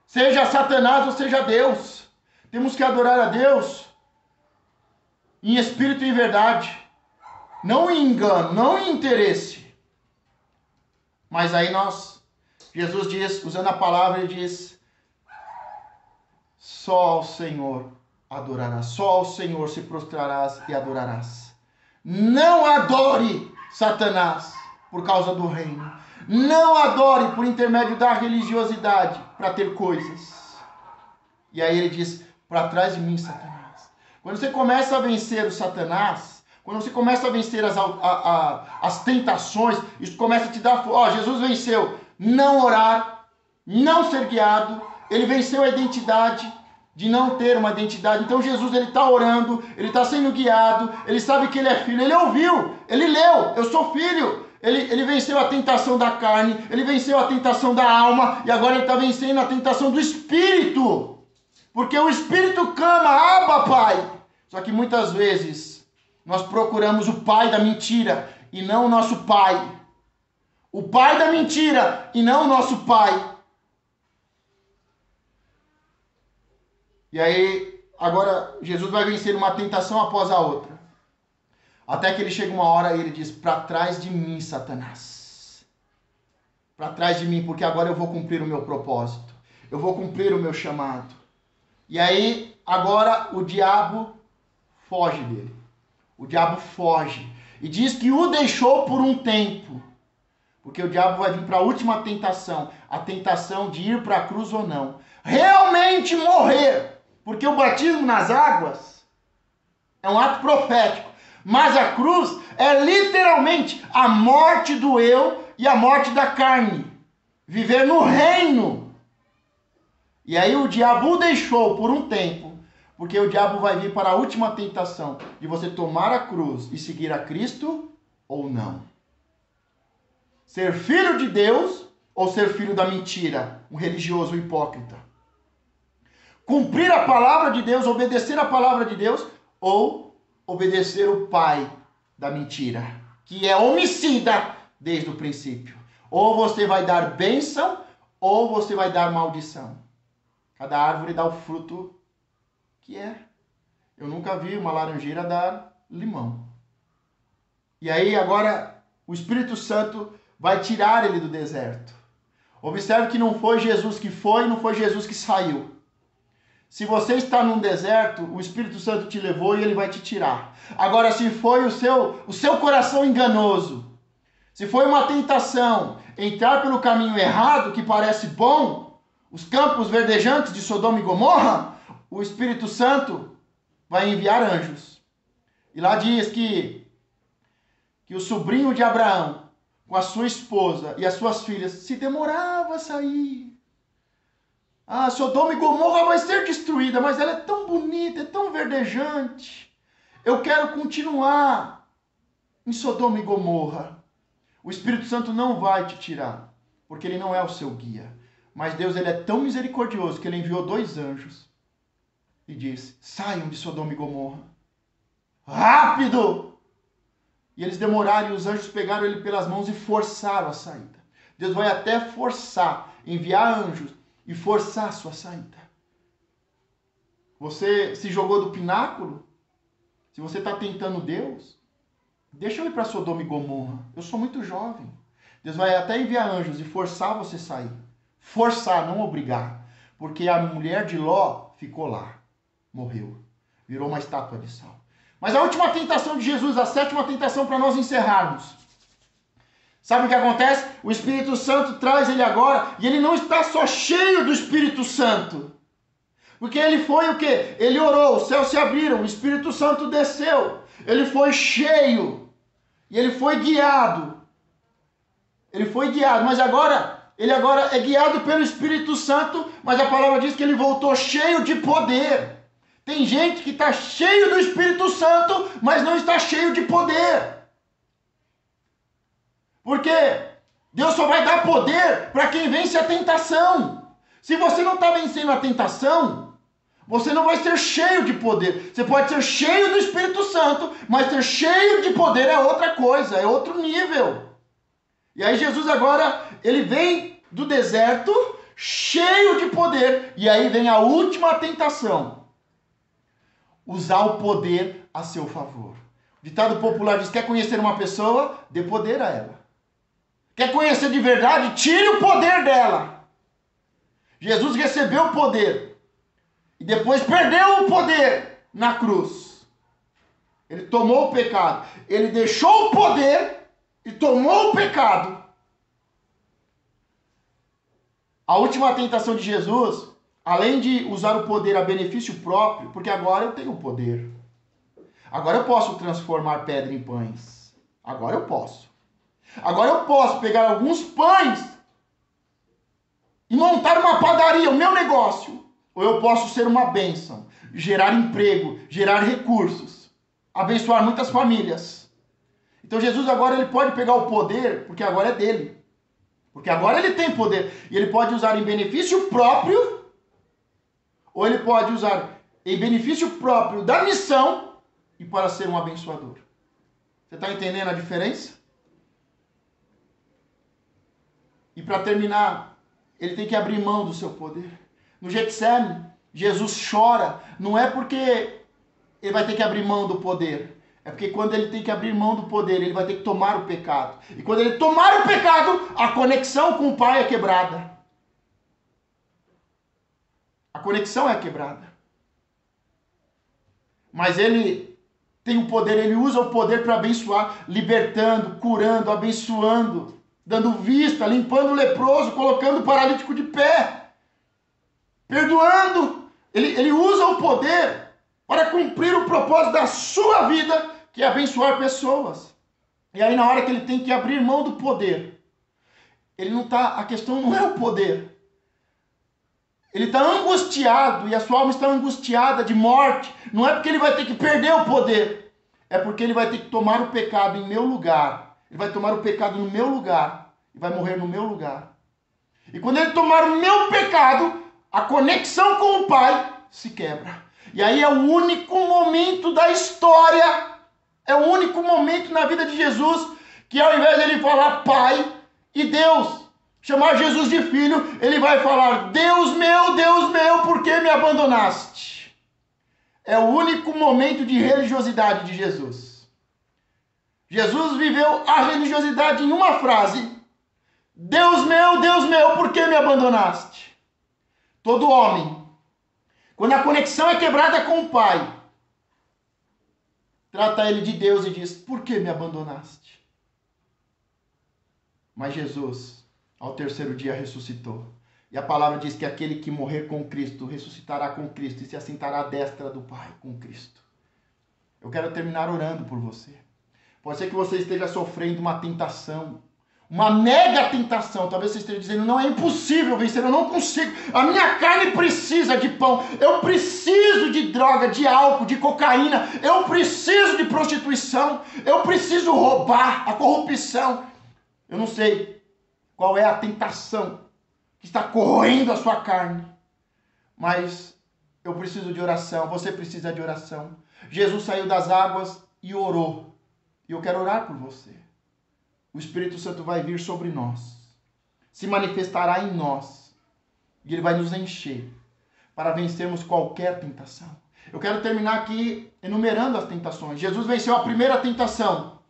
Seja Satanás ou seja Deus. Temos que adorar a Deus em espírito e em verdade. Não em engano, não em interesse. Mas aí Jesus diz, usando a palavra, ele diz: só ao Senhor adorarás, só ao Senhor se prostrarás e adorarás. Não adore Satanás por causa do reino. Não adore por intermédio da religiosidade para ter coisas. E aí ele diz: para trás de mim, Satanás. Quando você começa a vencer o Satanás, quando você começa a vencer as tentações, isso começa a te dar... Jesus venceu não orar, não ser guiado. Ele venceu a identidade de não ter uma identidade. Então Jesus, ele está orando, ele está sendo guiado, ele sabe que ele é filho, ele ouviu, ele leu, eu sou filho. Ele venceu a tentação da carne, ele venceu a tentação da alma, e agora ele está vencendo a tentação do espírito. Porque o espírito clama: Abba, Pai. Só que muitas vezes nós procuramos o pai da mentira e não o nosso pai. O pai da mentira e não o nosso pai. E aí, agora, Jesus vai vencer uma tentação após a outra. Até que ele chega uma hora e ele diz: para trás de mim, Satanás. Para trás de mim, porque agora eu vou cumprir o meu propósito. Eu vou cumprir o meu chamado. E aí, agora, o diabo foge dele. O diabo foge. E diz que o deixou por um tempo. Porque o diabo vai vir para a última tentação. A tentação de ir para a cruz ou não. Realmente morrer. Porque o batismo nas águas é um ato profético. Mas a cruz é literalmente a morte do eu e a morte da carne. Viver no reino. E aí o diabo o deixou por um tempo. Porque o diabo vai vir para a última tentação de você tomar a cruz e seguir a Cristo ou não. Ser filho de Deus ou ser filho da mentira, um religioso hipócrita. Cumprir a palavra de Deus, obedecer a palavra de Deus ou obedecer o pai da mentira, que é homicida desde o princípio. Ou você vai dar bênção ou você vai dar maldição. Cada árvore dá o fruto que é. Eu nunca vi uma laranjeira dar limão. E aí agora o Espírito Santo vai tirar ele do deserto. Observe que não foi Jesus que foi, não foi Jesus que saiu. Se você está num deserto, o Espírito Santo te levou e ele vai te tirar. Agora, se foi o seu coração enganoso, se foi uma tentação entrar pelo caminho errado, que parece bom, os campos verdejantes de Sodoma e Gomorra, o Espírito Santo vai enviar anjos. E lá diz que o sobrinho de Abraão, com a sua esposa e as suas filhas, se demorava a sair. Sodoma e Gomorra vai ser destruída, mas ela é tão bonita, é tão verdejante. Eu quero continuar em Sodoma e Gomorra. O Espírito Santo não vai te tirar, porque ele não é o seu guia. Mas Deus, ele é tão misericordioso que ele enviou 2 anjos. e disse: saiam de Sodoma e Gomorra. Rápido! E eles demoraram e os anjos pegaram ele pelas mãos e forçaram a saída. Deus vai até forçar, enviar anjos e forçar a sua saída. Você se jogou do pináculo? Se você está tentando Deus, deixa eu ir para Sodoma e Gomorra. Eu sou muito jovem. Deus vai até enviar anjos e forçar você a sair. Forçar, não obrigar. Porque a mulher de Ló ficou lá. Morreu. Virou uma estátua de sal. Mas a última tentação de Jesus, a sétima tentação para nós encerrarmos. Sabe o que acontece? O Espírito Santo traz ele agora e ele não está só cheio do Espírito Santo. Porque ele foi o quê? Ele orou, os céus se abriram, o Espírito Santo desceu. Ele foi cheio e ele foi guiado. Ele foi guiado, mas ele agora é guiado pelo Espírito Santo, mas a palavra diz que ele voltou cheio de poder. Tem gente que está cheio do Espírito Santo, mas não está cheio de poder. Porque Deus só vai dar poder para quem vence a tentação. Se você não está vencendo a tentação, você não vai ser cheio de poder. Você pode ser cheio do Espírito Santo, mas ser cheio de poder é outra coisa, é outro nível. E aí Jesus agora, ele vem do deserto cheio de poder. E aí vem a última tentação. Usar o poder a seu favor. O ditado popular diz: quer conhecer uma pessoa? Dê poder a ela. Quer conhecer de verdade? Tire o poder dela. Jesus recebeu o poder. E depois perdeu o poder na cruz. Ele tomou o pecado. Ele deixou o poder e tomou o pecado. A última tentação de Jesus, além de usar o poder a benefício próprio, porque agora eu tenho o poder. Agora eu posso transformar pedra em pães. Agora eu posso. Agora eu posso pegar alguns pães e montar uma padaria, o meu negócio. Ou eu posso ser uma bênção, gerar emprego, gerar recursos, abençoar muitas famílias. Então Jesus agora ele pode pegar o poder, porque agora é dele. Porque agora ele tem poder. E ele pode usar em benefício próprio, ou ele pode usar em benefício próprio da missão e para ser um abençoador. Você está entendendo a diferença? E para terminar, ele tem que abrir mão do seu poder. No Getsemane, Jesus chora. Não é porque ele vai ter que abrir mão do poder. É porque quando ele tem que abrir mão do poder, ele vai ter que tomar o pecado. E quando ele tomar o pecado, a conexão com o Pai é quebrada. A conexão é quebrada. Mas ele tem o poder, ele usa o poder para abençoar, libertando, curando, abençoando, dando vista, limpando o leproso, colocando o paralítico de pé, perdoando. Ele usa o poder para cumprir o propósito da sua vida, que é abençoar pessoas. E aí na hora que ele tem que abrir mão do poder, a questão não é o poder. Ele está angustiado e a sua alma está angustiada de morte. Não é porque ele vai ter que perder o poder. É porque ele vai ter que tomar o pecado em meu lugar. Ele vai tomar o pecado no meu lugar. E vai morrer no meu lugar. E quando ele tomar o meu pecado, a conexão com o Pai se quebra. E aí é o único momento da história, é o único momento na vida de Jesus que ao invés de ele falar Pai e Deus, chamar Jesus de filho, ele vai falar Deus meu, por que me abandonaste? É o único momento de religiosidade de Jesus. Jesus viveu a religiosidade em uma frase: Deus meu, por que me abandonaste? Todo homem, quando a conexão é quebrada com o Pai, trata ele de Deus e diz: por que me abandonaste? Mas Jesus, ao terceiro dia, ressuscitou. E a palavra diz que aquele que morrer com Cristo, ressuscitará com Cristo e se assentará à destra do Pai com Cristo. Eu quero terminar orando por você. Pode ser que você esteja sofrendo uma tentação, uma mega tentação. Talvez você esteja dizendo: não, é impossível vencer, eu não consigo. A minha carne precisa de pão. Eu preciso de droga, de álcool, de cocaína. Eu preciso de prostituição. Eu preciso roubar, a corrupção. Eu não sei qual é a tentação que está corroendo a sua carne. Mas Eu preciso de oração, você precisa de oração. Jesus saiu das águas e orou. E eu quero orar por você. O Espírito Santo vai vir sobre nós, se manifestará em nós, e ele vai nos encher para vencermos qualquer tentação. Eu quero terminar aqui enumerando as tentações. Jesus venceu a primeira tentação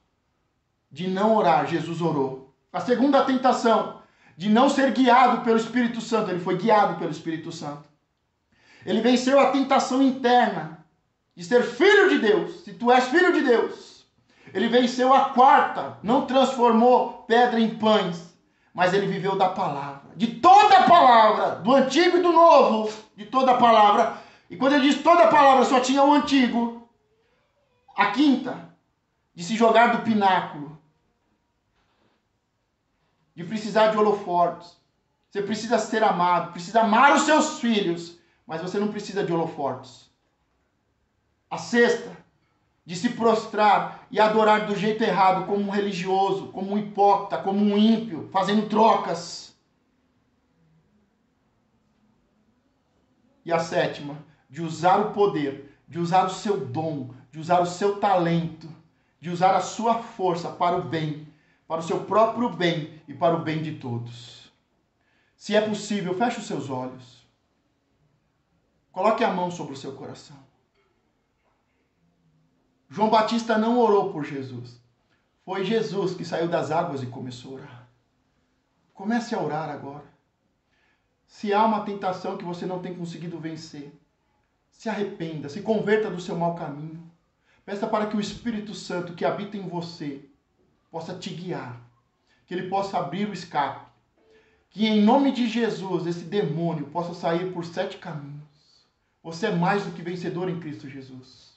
de não orar, Jesus orou. A segunda tentação de não ser guiado pelo Espírito Santo, ele foi guiado pelo Espírito Santo. Ele venceu a tentação interna de ser filho de Deus. Se tu és filho de Deus, ele venceu a quarta, não transformou pedra em pães, mas ele viveu da palavra, de toda a palavra, do Antigo e do Novo, de toda a palavra. E quando ele diz toda a palavra, só tinha o Antigo. A quinta, de se jogar do pináculo, de precisar de holofortes. Você precisa ser amado, precisa amar os seus filhos, mas você não precisa de holofortes. A sexta, de se prostrar e adorar do jeito errado, como um religioso, como um hipócrita, como um ímpio, fazendo trocas. E a sétima, de usar o poder, de usar o seu dom, de usar o seu talento, de usar a sua força para o bem, para o seu próprio bem e para o bem de todos. Se é possível, feche os seus olhos. Coloque a mão sobre o seu coração. João Batista não orou por Jesus. Foi Jesus que saiu das águas e começou a orar. Comece a orar agora. Se há uma tentação que você não tem conseguido vencer, se arrependa, se converta do seu mau caminho. Peça para que o Espírito Santo que habita em você possa te guiar, que ele possa abrir o escape, que em nome de Jesus esse demônio possa sair por 7 caminhos. Você é mais do que vencedor em Cristo Jesus.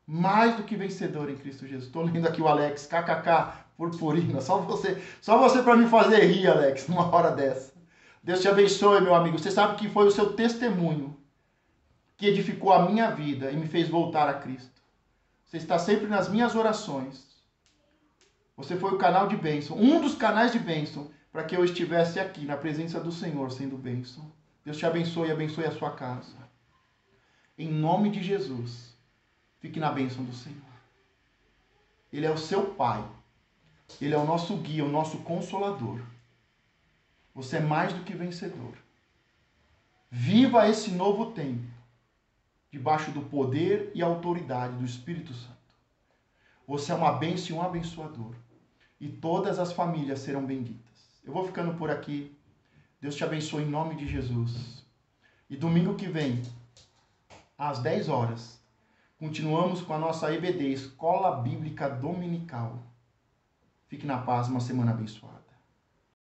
Mais do que vencedor em Cristo Jesus. Estou lendo aqui o Alex, kkk, purpurina. Só você para me fazer rir, Alex, numa hora dessa. Deus te abençoe, meu amigo. Você sabe que foi o seu testemunho que edificou a minha vida e me fez voltar a Cristo. Você está sempre nas minhas orações. Você foi o canal de bênção, um dos canais de bênção, para que eu estivesse aqui na presença do Senhor sendo bênção. Deus te abençoe e abençoe a sua casa. Em nome de Jesus. Fique na bênção do Senhor. Ele é o seu Pai. Ele é o nosso guia, o nosso consolador. Você é mais do que vencedor. Viva esse novo tempo, debaixo do poder e autoridade do Espírito Santo. Você é uma bênção e um abençoador. E todas as famílias serão benditas. Eu vou ficando por aqui. Deus te abençoe em nome de Jesus. E domingo que vem, às 10 horas, continuamos com a nossa EBD, Escola Bíblica Dominical. Fique na paz, uma semana abençoada.